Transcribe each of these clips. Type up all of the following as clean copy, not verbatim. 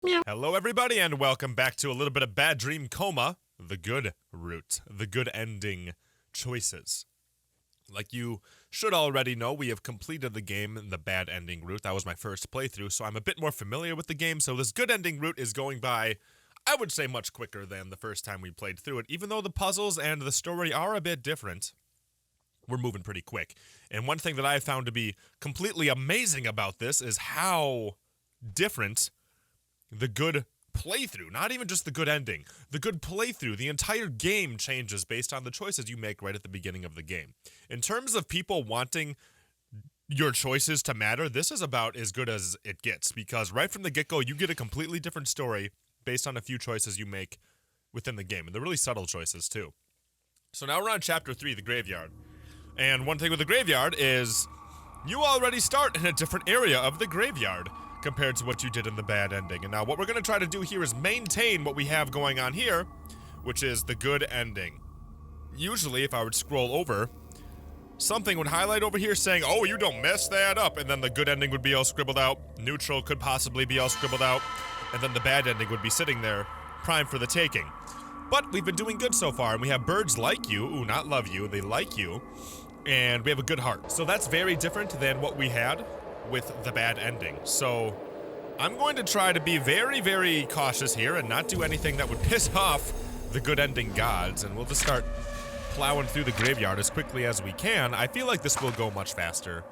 Hello, everybody, and welcome back to a little bit of Bad Dream Coma, the good route, the good ending choices. Like you should already know, we have completed the game in the bad ending route. That was my first playthrough, so I'm a bit more familiar with the game, so this good ending route is going by, I would say, much quicker than the first time we played through it. Even though the puzzles and the story are a bit different, we're moving pretty quick. And one thing that I found to be completely amazing about this is how different the good playthrough, not even just the good ending, the good playthrough, the entire game changes based on the choices you make right at the beginning of the game. In terms of people wanting your choices to matter, this is about as good as it gets, because right from the get-go, you get a completely different story based on a few choices you make within the game, and they're really subtle choices, too. So now we're on Chapter 3, the Graveyard. And one thing with the Graveyard is you already start in a different area of the Graveyard compared to what you did in the bad ending. And now what we're going to try to do here is maintain what we have going on here, which is the good ending. Usually, if I would scroll over, something would highlight over here saying, oh, you don't mess that up, and then the good ending would be all scribbled out, neutral could possibly be all scribbled out, and then the bad ending would be sitting there, prime for the taking. But we've been doing good so far, and we have birds like you, ooh, not love you, they like you, and we have a good heart. So that's very different than what we had with the bad ending. So I'm going to try to be very, very cautious here and not do anything that would piss off the good ending gods, and we'll just start plowing through the graveyard as quickly as we can. I feel like this will go much faster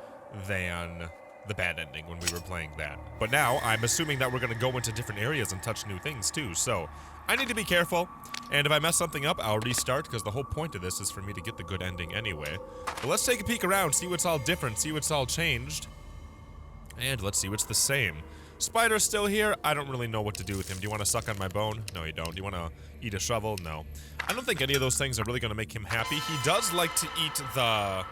than the bad ending when we were playing that. But now I'm assuming that we're going to go into different areas and touch new things too, so I need to be careful, and if I mess something up, I'll restart, because the whole point of this is for me to get the good ending anyway. But let's take a peek around, see what's all different, see what's all changed. And let's see what's the same. Spider's still here. I don't really know what to do with him. Do you want to suck on my bone? No, you don't. Do you want to eat a shovel? No. I don't think any of those things are really going to make him happy. He does like to eat the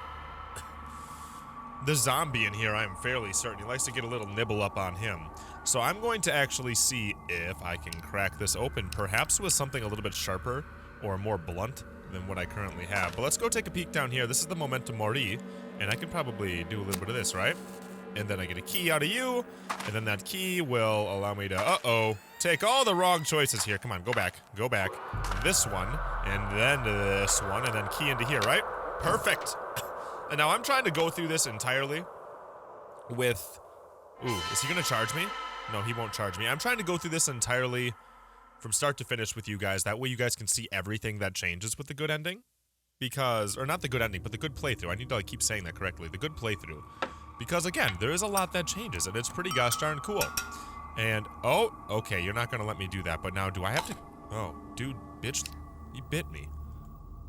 zombie in here, I am fairly certain. He likes to get a little nibble up on him. So I'm going to actually see if I can crack this open, perhaps with something a little bit sharper or more blunt than what I currently have. But let's go take a peek down here. This is the Memento Mori, and I can probably do a little bit of this, right? And then I get a key out of you, and then that key will allow me to, take all the wrong choices here. Come on, go back, this one, and then this one, and then key into here, right? Perfect. And now I'm trying to go through this entirely with, ooh, is he gonna charge me? No, he won't charge me. I'm trying to go through this entirely from start to finish with you guys. That way you guys can see everything that changes with the good ending. Because, or not the good ending, but the good playthrough. I need to keep saying that correctly. The good playthrough. Because, again, there is a lot that changes, and it's pretty gosh darn cool. And, oh, okay, you're not going to let me do that, but now do I have to... Oh, dude, bitch, he bit me.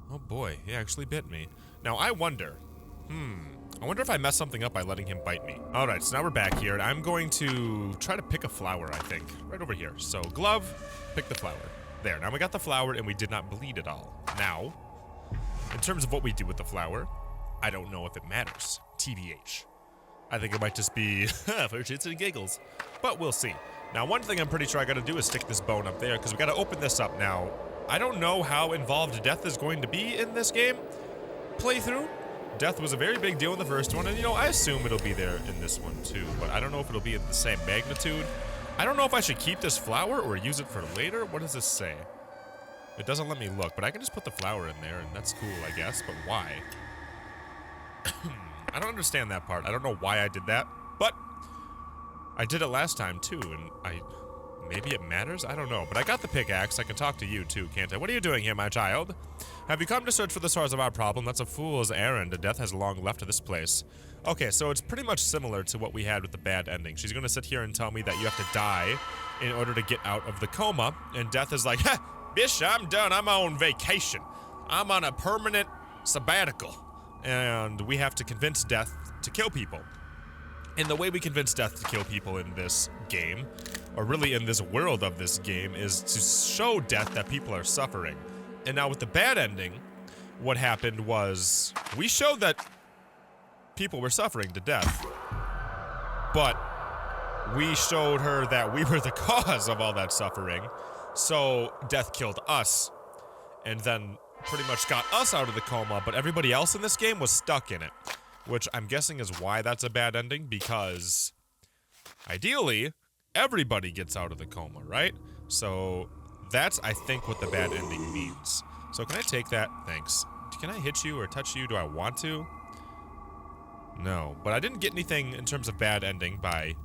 Oh, boy, he actually bit me. Now, I wonder if I mess something up by letting him bite me. All right, so now we're back here, and I'm going to try to pick a flower, I think, right over here. So, glove, pick the flower. There, now we got the flower, and we did not bleed at all. Now, in terms of what we do with the flower, I don't know if it matters. TBH. I think it might just be for shits and giggles, but we'll see. Now, one thing I'm pretty sure I gotta do is stick this bone up there, because we gotta open this up now. I don't know how involved death is going to be in this game playthrough. Death was a very big deal in the first one, and I assume it'll be there in this one too, but I don't know if it'll be in the same magnitude. I don't know if I should keep this flower or use it for later. What does this say? It doesn't let me look, but I can just put the flower in there, and that's cool, I guess, but why? I don't understand that part. I don't know why I did that, but I did it last time too, and maybe it matters? I don't know, but I got the pickaxe. I can talk to you too, can't I? What are you doing here, my child? Have you come to search for the source of our problem? That's a fool's errand. Death has long left this place. Okay, so it's pretty much similar to what we had with the bad ending. She's gonna sit here and tell me that you have to die in order to get out of the coma, and Death is like, ha, bish, I'm done. I'm on vacation. I'm on a permanent sabbatical. And we have to convince Death to kill people. And the way we convince Death to kill people in this game, or really in this world of this game, is to show Death that people are suffering. And now with the bad ending, what happened was we showed that people were suffering to death. But we showed her that we were the cause of all that suffering. So Death killed us. And then pretty much got us out of the coma, but everybody else in this game was stuck in it, which I'm guessing is why that's a bad ending, because ideally everybody gets out of the coma, right? So that's, I think, what the bad ending means. So can I take that? Thanks. Can I hit you or touch you? Do I want to? No, but I didn't get anything in terms of bad ending by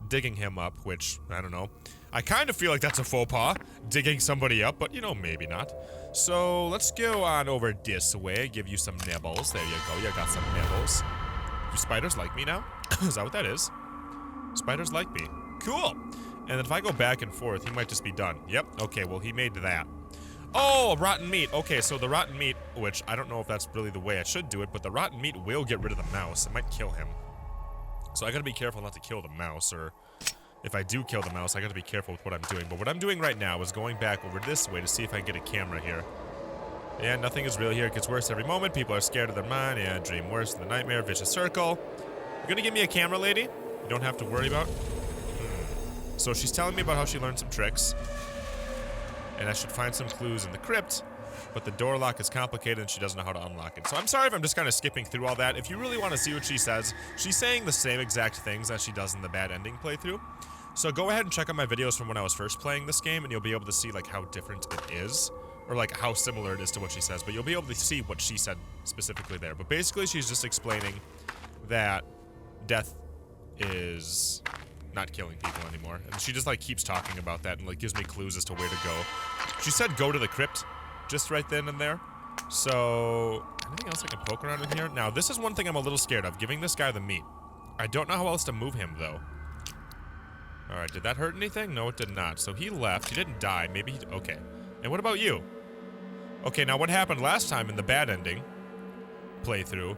digging him up, which, I don't know. I kind of feel like that's a faux pas, digging somebody up, but, you know, maybe not. So, let's go on over this way, give you some nibbles. There you go, you got some nibbles. Do spiders like me now? Is that what that is? Spiders like me. Cool! And then if I go back and forth, he might just be done. Yep, okay, well, he made that. Oh, rotten meat. Okay, so the rotten meat, which I don't know if that's really the way I should do it, but the rotten meat will get rid of the mouse. It might kill him. So I gotta be careful not to kill the mouse, or if I do kill the mouse, I gotta be careful with what I'm doing. But what I'm doing right now is going back over this way to see if I can get a camera here. Yeah, nothing is real here. It gets worse every moment. People are scared of their mind. Yeah, dream worse than the nightmare. Vicious circle. You're gonna give me a camera, lady? You don't have to worry about? So she's telling me about how she learned some tricks. And I should find some clues in the crypt, but the door lock is complicated and she doesn't know how to unlock it. So I'm sorry if I'm just kind of skipping through all that. If you really want to see what she says, she's saying the same exact things as she does in the bad ending playthrough. So go ahead and check out my videos from when I was first playing this game, and you'll be able to see like how different it is, or like how similar it is to what she says, but you'll be able to see what she said specifically there. But basically she's just explaining that death is not killing people anymore. And she just like keeps talking about that and like gives me clues as to where to go. She said go to the crypt just right then and there. So anything else I can poke around in here? Now this is one thing I'm a little scared of, giving this guy the meat. I don't know how else to move him though. Alright, did that hurt anything? No, it did not. So he left. He didn't die. Maybe he... Okay. And what about you? Okay, now what happened last time in the bad ending playthrough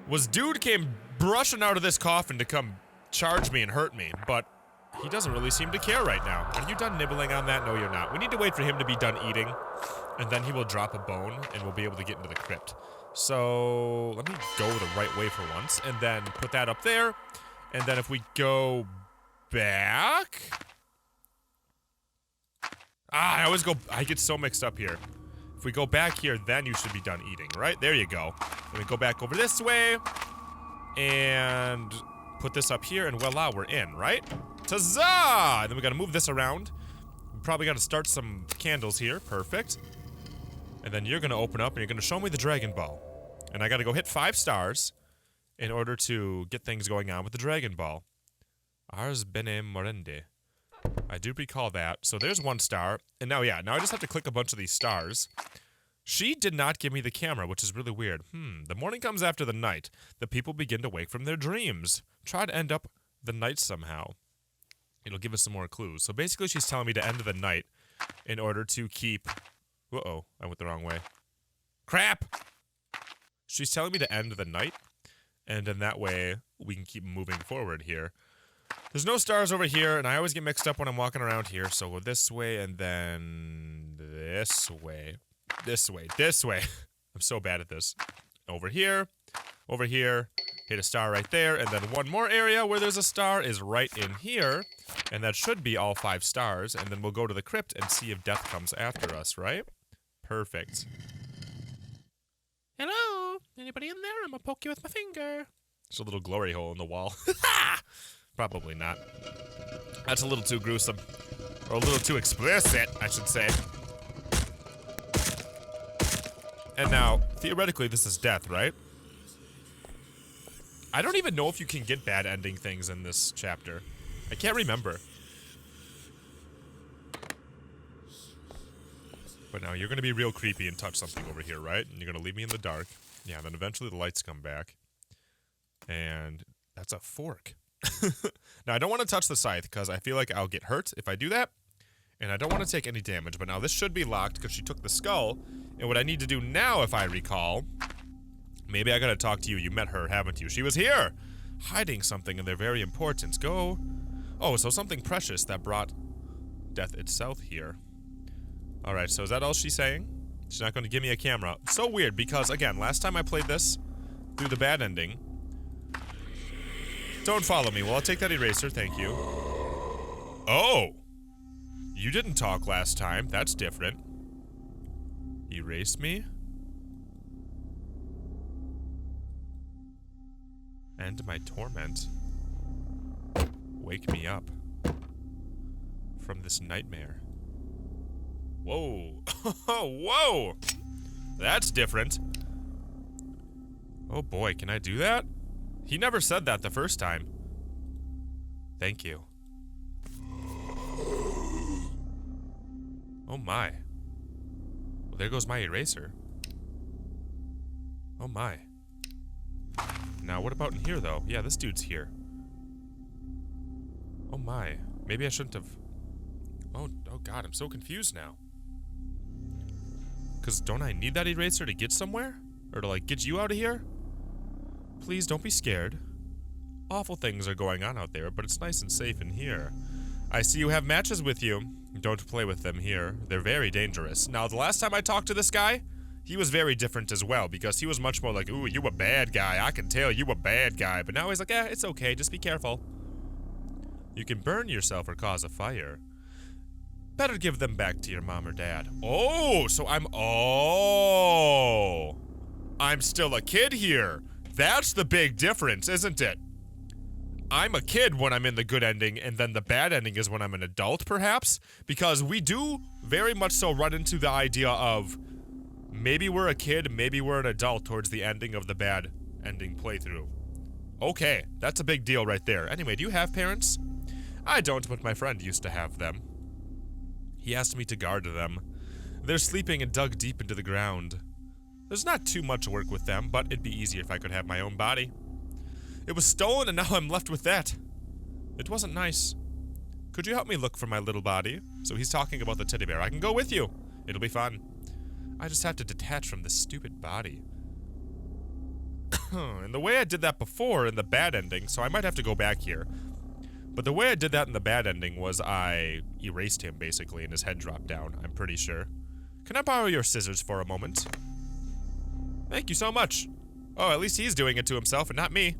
was dude came brushing out of this coffin to come charge me and hurt me, but he doesn't really seem to care right now. Are you done nibbling on that? No, you're not. We need to wait for him to be done eating, and then he will drop a bone, and we'll be able to get into the crypt. So, let me go the right way for once, and then put that up there, and then if we go back... I get so mixed up here. If we go back here, then you should be done eating, right? There you go. Then we go back over this way, and... put this up here, and voila, we're in, right? Huzzah! And then we gotta move this around. We probably gotta start some candles here. Perfect. And then you're gonna open up, and you're gonna show me the Dragon Ball. And I gotta go hit 5 stars in order to get things going on with the Dragon Ball. Ars bene morende. I do recall that. So there's 1 star. And now, yeah, now I just have to click a bunch of these stars. She did not give me the camera, which is really weird. The morning comes after the night. The people begin to wake from their dreams. Try to end up the night somehow. It'll give us some more clues. So basically she's telling me to end the night in order to keep... Uh-oh, I went the wrong way. Crap! She's telling me to end the night, and in that way we can keep moving forward here. There's no stars over here, and I always get mixed up when I'm walking around here, so go this way and then this way. This way, this way. I'm so bad at this. Over here, hit a star right there, and then one more area where there's a star is right in here, and that should be all 5 stars, and then we'll go to the crypt and see if death comes after us, right? Perfect. Hello? Anybody in there? I'm gonna poke you with my finger. There's a little glory hole in the wall. Probably not. That's a little too gruesome. Or a little too explicit, I should say. And now, theoretically, this is death, right? I don't even know if you can get bad ending things in this chapter. I can't remember. But now you're gonna be real creepy and touch something over here, right? And you're gonna leave me in the dark. Yeah, then eventually the lights come back. And that's a fork. Now, I don't want to touch the scythe because I feel like I'll get hurt if I do that. And I don't want to take any damage. But now this should be locked because she took the skull. And what I need to do now, if I recall... Maybe I gotta talk to you. You met her, haven't you? She was here! Hiding something, and they're very important. Go... Oh, so something precious that brought death itself here. Alright, so is that all she's saying? She's not gonna give me a camera. So weird, because, again, last time I played this, through the bad ending... Don't follow me. Well, I'll take that eraser, thank you. Oh! You didn't talk last time. That's different. Erase me? End my torment. Wake me up. from this nightmare. Whoa. Whoa! That's different. Oh boy, can I do that? He never said that the first time. Thank you. Oh my. Well, there goes my eraser. Oh my. Now, what about in here, though? Yeah, this dude's here. Oh my. Maybe I shouldn't have... Oh god, I'm so confused now. Because don't I need that eraser to get somewhere? Or to, like, get you out of here? Please don't be scared. Awful things are going on out there, but it's nice and safe in here. I see you have matches with you. Don't play with them here. They're very dangerous. Now, the last time I talked to this guy, he was very different as well, because he was much more like, ooh, you a bad guy. I can tell you a bad guy. But now he's like, it's okay. Just be careful. You can burn yourself or cause a fire. Better give them back to your mom or dad. Oh, so I'm still a kid here. That's the big difference, isn't it? I'm a kid when I'm in the good ending, and then the bad ending is when I'm an adult, perhaps? Because we do very much so run into the idea of maybe we're a kid, maybe we're an adult towards the ending of the bad ending playthrough. Okay, that's a big deal right there. Anyway, do you have parents? I don't, but my friend used to have them. He asked me to guard them. They're sleeping and dug deep into the ground. There's not too much work with them, but it'd be easier if I could have my own body. It was stolen, and now I'm left with that. It wasn't nice. Could you help me look for my little body? So he's talking about the teddy bear. I can go with you. It'll be fun. I just have to detach from this stupid body. And the way I did that before in the bad ending, so I might have to go back here. But the way I did that in the bad ending was I erased him, basically, and his head dropped down, I'm pretty sure. Can I borrow your scissors for a moment? Thank you so much. Oh, at least he's doing it to himself and not me.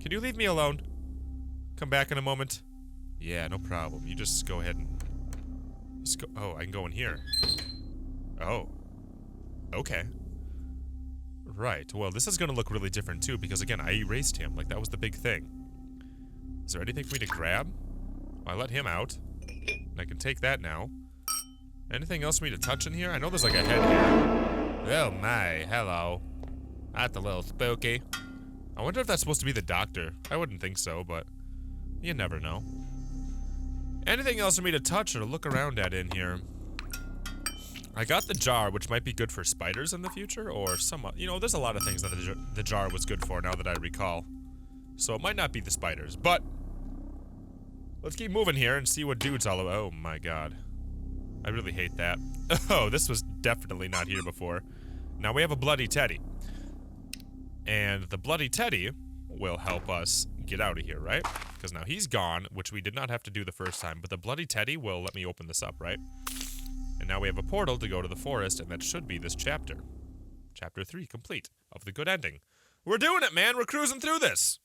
Can you leave me alone? Come back in a moment. Yeah, no problem. You just go ahead and... Just go... Oh, I can go in here. Oh. Okay. Right. Well, this is gonna look really different, too, because, again, I erased him. Like, that was the big thing. Is there anything for me to grab? Well, I let him out. And I can take that now. Anything else for me to touch in here? I know there's, like, a head here. Oh, my. Hello. That's a little spooky. I wonder if that's supposed to be the doctor. I wouldn't think so, but you never know. Anything else for me to touch or look around at in here? I got the jar, which might be good for spiders in the future, or some... You know, there's a lot of things that the jar was good for now that I recall. So it might not be the spiders, but... Let's keep moving here and see what dude's all about. Oh my god. I really hate that. Oh, this was definitely not here before. Now we have a bloody teddy. And the bloody teddy will help us get out of here, right? Because now he's gone, which we did not have to do the first time. But the bloody teddy will let me open this up, right? And now we have a portal to go to the forest, and that should be this chapter. Chapter 3 complete of the good ending. We're doing it, man! We're cruising through this!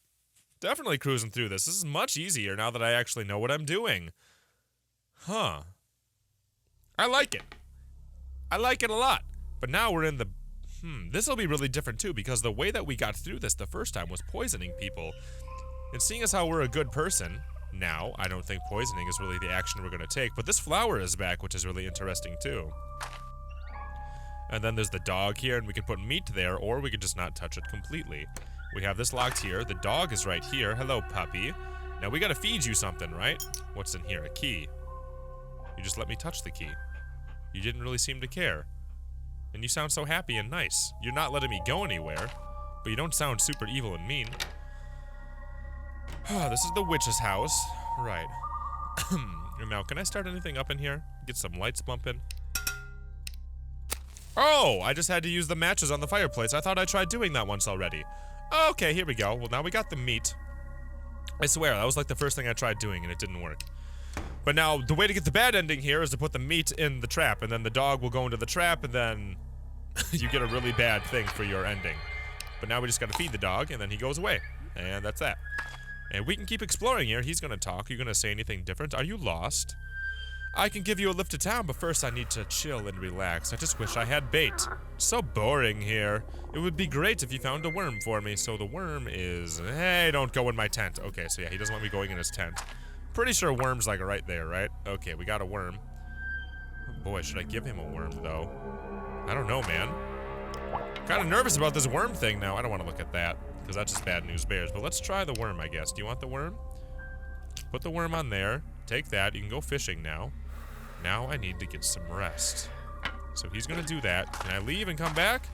Definitely cruising through this. This is much easier now that I actually know what I'm doing. Huh. I like it. I like it a lot. But now we're in the... this will be really different too, because the way that we got through this the first time was poisoning people. And seeing as how we're a good person, now, I don't think poisoning is really the action we're going to take. But this flower is back, which is really interesting too. And then there's the dog here, and we could put meat there, or we could just not touch it completely. We have this locked here. The dog is right here. Hello, puppy. Now we gotta feed you something, right? What's in here? A key. You just let me touch the key. You didn't really seem to care. And you sound so happy and nice. You're not letting me go anywhere, but you don't sound super evil and mean. This is the witch's house. Right. Now, can I start anything up in here? Get some lights bumping. Oh, I just had to use the matches on the fireplace. I thought I tried doing that once already. Okay, here we go. Well, now we got the meat. I swear, that was like the first thing I tried doing and it didn't work. But now, the way to get the bad ending here is to put the meat in the trap, and then the dog will go into the trap, and then you get a really bad thing for your ending. But now we just gotta feed the dog, and then he goes away. And that's that. And we can keep exploring here. He's gonna talk. Are you gonna say anything different? Are you lost? I can give you a lift to town, but first I need to chill and relax. I just wish I had bait. So boring here. It would be great if you found a worm for me. So the worm is... Hey, don't go in my tent. Okay, so yeah, he doesn't want me going in his tent. Pretty sure worm's like right there, right? Okay, we got a worm. Oh boy, should I give him a worm though? I don't know, man. Kind of nervous about this worm thing now. I don't want to look at that because that's just bad news bears. But let's try the worm, I guess. Do you want the worm? Put the worm on there. Take that. You can go fishing now. Now I need to get some rest. So he's going to do that. Can I leave and come back?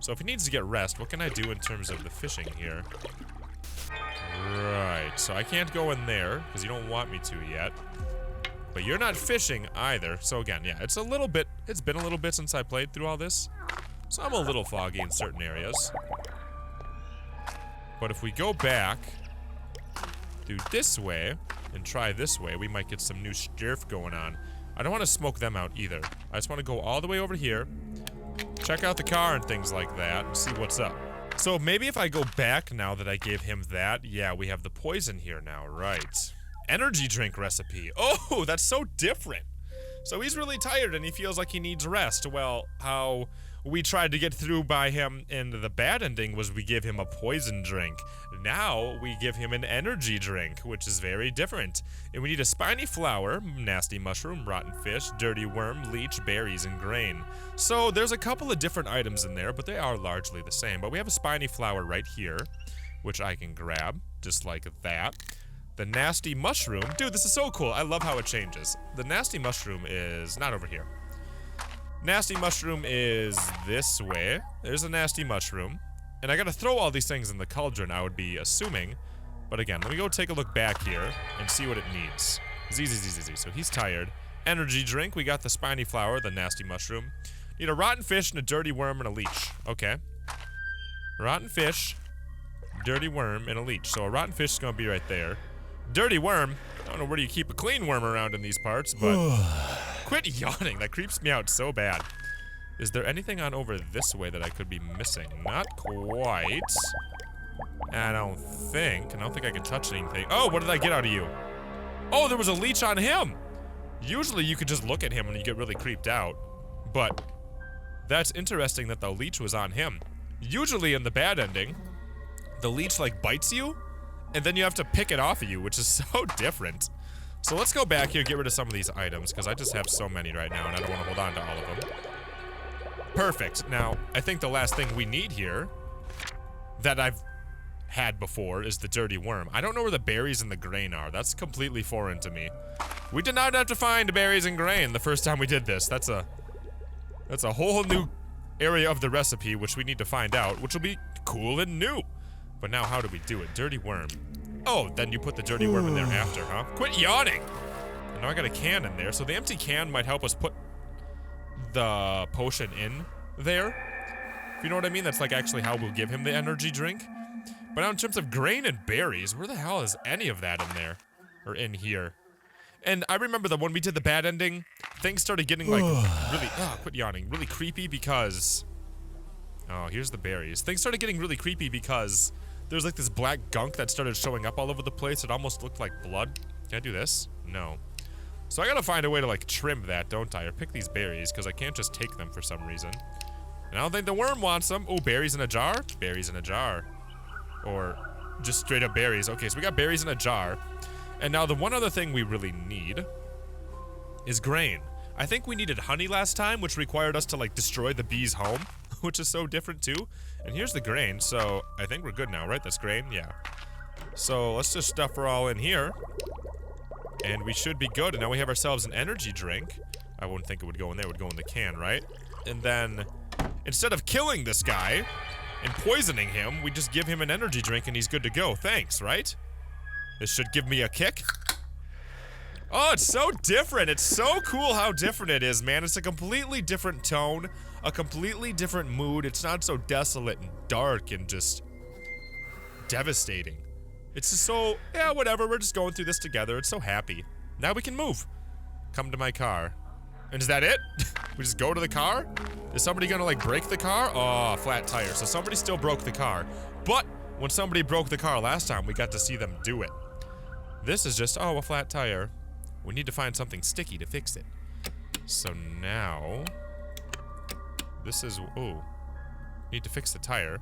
So if he needs to get rest, what can I do in terms of the fishing here? Right. So I can't go in there because you don't want me to yet. But you're not fishing either. So again, yeah, it's been a little bit since I played through all this. So I'm a little foggy in certain areas. But if we go back through this way and try this way, we might get some new stuff going on. I don't want to smoke them out either. I just want to go all the way over here, check out the car and things like that, and see what's up. So maybe if I go back now that I gave him that, yeah, we have the poison here now, right. Energy drink recipe. Oh, that's so different. So he's really tired and he feels like he needs rest. Well, how we tried to get through by him in the bad ending was we give him a poison drink. Now we give him an energy drink, which is very different. And we need a spiny flower, nasty mushroom, rotten fish, dirty worm, leech, berries, and grain. So there's a couple of different items in there, but they are largely the same. But we have a spiny flower right here, which I can grab, just like that. The nasty mushroom, dude, this is so cool. I love how it changes. The nasty mushroom is not over here. Nasty mushroom is this way. There's a nasty mushroom. And I gotta throw all these things in the cauldron, I would be assuming. But again, let me go take a look back here and see what it needs. Z. So he's tired. Energy drink, we got the spiny flower, the nasty mushroom. Need a rotten fish and a dirty worm and a leech. Okay. Rotten fish, dirty worm, and a leech. So a rotten fish is gonna be right there. Dirty worm. I don't know where do you keep a clean worm around in these parts, but quit yawning. That creeps me out so bad. Is there anything on over this way that I could be missing? Not quite. I don't think I can touch anything. Oh, what did I get out of you? Oh, there was a leech on him. Usually you could just look at him and you get really creeped out. But that's interesting that the leech was on him. Usually in the bad ending, the leech like bites you and then you have to pick it off of you, which is so different. So let's go back here, get rid of some of these items, because I just have so many right now, and I don't want to hold on to all of them. Perfect. Now, I think the last thing we need here that I've had before is the dirty worm. I don't know where the berries and the grain are. That's completely foreign to me. We did not have to find berries and grain the first time we did this. That's a whole new area of the recipe, which we need to find out, which will be cool and new. But now, how do we do it? Dirty worm. Oh, then you put the dirty worm in there after, huh? Quit yawning! And now I got a can in there, so the empty can might help us put the potion in there. If you know what I mean, that's like actually how we'll give him the energy drink. But now in terms of grain and berries, where the hell is any of that in there? Or in here? And I remember that when we did the bad ending, things started getting like really, quit yawning, really creepy because, oh, here's the berries. Things started getting really creepy because there's like this black gunk that started showing up all over the place. It almost looked like blood. Can I do this? No. So I gotta find a way to like trim that, don't I? Or pick these berries, because I can't just take them for some reason. And I don't think the worm wants them. Oh, berries in a jar? Berries in a jar. Or just straight up berries. Okay, so we got berries in a jar. And now the one other thing we really need is grain. I think we needed honey last time, which required us to like destroy the bee's home, which is so different too. And here's the grain, so I think we're good now, right? That's grain? Yeah. So let's just stuff her all in here. And we should be good. And now we have ourselves an energy drink. I wouldn't think it would go in there. It would go in the can, right? And then, instead of killing this guy and poisoning him, we just give him an energy drink and he's good to go. Thanks, right? This should give me a kick. Oh, it's so different. It's so cool how different it is, man. It's a completely different tone, a completely different mood. It's not so desolate and dark and just devastating. It's just so, yeah, whatever. We're just going through this together. It's so happy. Now we can move. Come to my car. And is that it? We just go to the car? Is somebody gonna like break the car? Oh, flat tire. So somebody still broke the car. But when somebody broke the car last time, we got to see them do it. This is just, oh, a flat tire. We need to find something sticky to fix it. So now, this is, oh, need to fix the tire.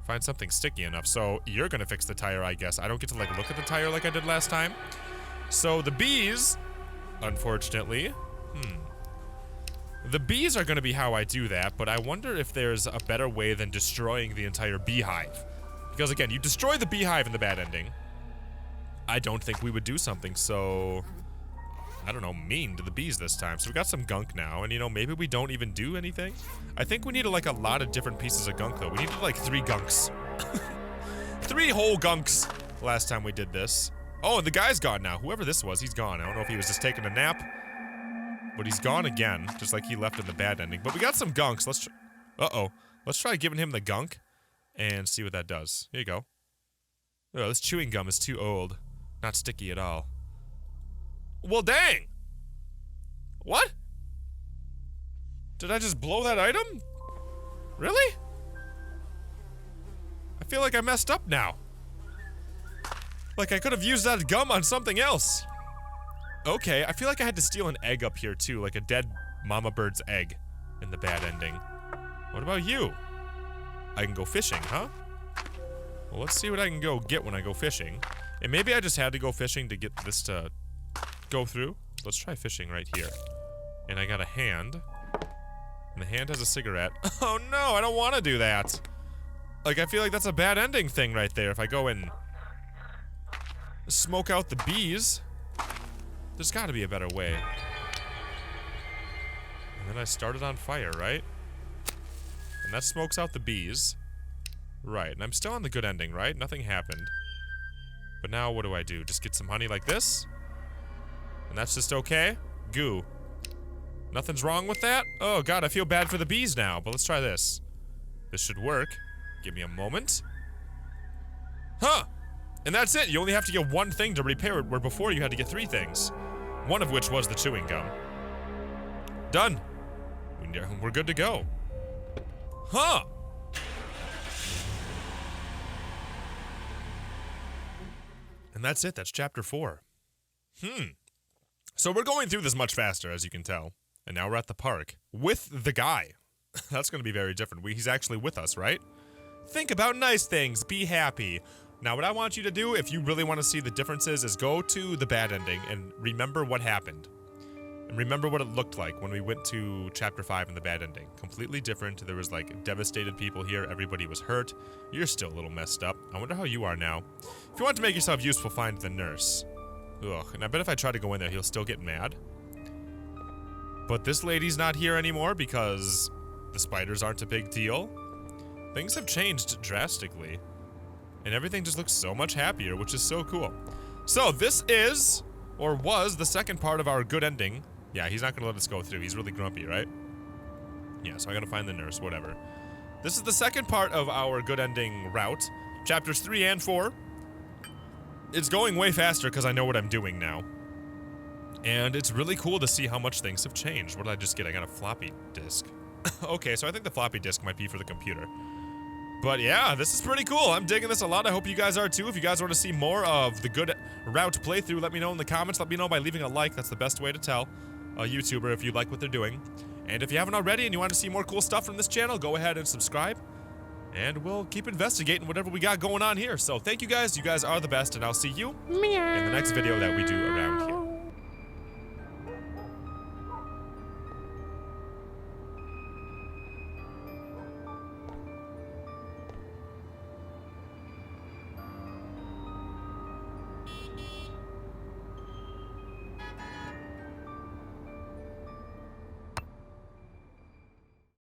Find something sticky enough. So you're gonna fix the tire, I guess. I don't get to like look at the tire like I did last time. So the bees, unfortunately, the bees are going to be how I do that, but I wonder if there's a better way than destroying the entire beehive. Because again, you destroy the beehive in the bad ending. I don't think we would do something so, I don't know, mean to the bees this time. So we got some gunk now, and you know, maybe we don't even do anything. I think we need like a lot of different pieces of gunk though. We needed like 3 gunks. 3 whole gunks last time we did this. Oh, and the guy's gone now. Whoever this was, he's gone. I don't know if he was just taking a nap, but he's gone again, just like he left in the bad ending. But we got some gunks. Let's let's try giving him the gunk and see what that does. Here you go. Oh, this chewing gum is too old. Not sticky at all. Well, dang! What? Did I just blow that item? Really? I feel like I messed up now. Like I could have used that gum on something else. Okay, I feel like I had to steal an egg up here too, like a dead mama bird's egg in the bad ending. What about you? I can go fishing, huh? Well, let's see what I can go get when I go fishing. And maybe I just had to go fishing to get this to go through. Let's try fishing right here. And I got a hand. And the hand has a cigarette. Oh no, I don't want to do that. Like, I feel like that's a bad ending thing right there. If I go and smoke out the bees, there's got to be a better way. And then I started on fire, right? And that smokes out the bees. Right, and I'm still on the good ending, right? Nothing happened. But now what do I do? Just get some honey like this? And that's just okay? Goo. Nothing's wrong with that? Oh god, I feel bad for the bees now, but let's try this. This should work. Give me a moment. Huh! And that's it, you only have to get 1 thing to repair it, where before you had to get 3 things. One of which was the chewing gum. Done. We're good to go. Huh! And that's it, that's chapter 4. So we're going through this much faster, as you can tell. And now we're at the park. With the guy. That's gonna be very different. He's actually with us, right? Think about nice things, be happy. Now what I want you to do, if you really want to see the differences, is go to the bad ending and remember what happened. And remember what it looked like when we went to chapter 5 in the bad ending. Completely different. There was like devastated people here, everybody was hurt. You're still a little messed up. I wonder how you are now. If you want to make yourself useful, find the nurse. Ugh, and I bet if I try to go in there, he'll still get mad. But this lady's not here anymore because the spiders aren't a big deal. Things have changed drastically. And everything just looks so much happier, which is so cool. So this is, or was, the second part of our good ending. Yeah, he's not gonna let us go through. He's really grumpy, right? Yeah, so I gotta find the nurse, whatever. This is the second part of our good ending route. Chapters 3 and 4. It's going way faster because I know what I'm doing now. And it's really cool to see how much things have changed. What did I just get? I got a floppy disk. Okay, so I think the floppy disk might be for the computer. But yeah, this is pretty cool. I'm digging this a lot. I hope you guys are too. If you guys want to see more of the good route playthrough, let me know in the comments. Let me know by leaving a like. That's the best way to tell a YouTuber if you like what they're doing. And if you haven't already and you want to see more cool stuff from this channel, go ahead and subscribe. And we'll keep investigating whatever we got going on here. So thank you guys. You guys are the best. And I'll see you in the next video that we do around here.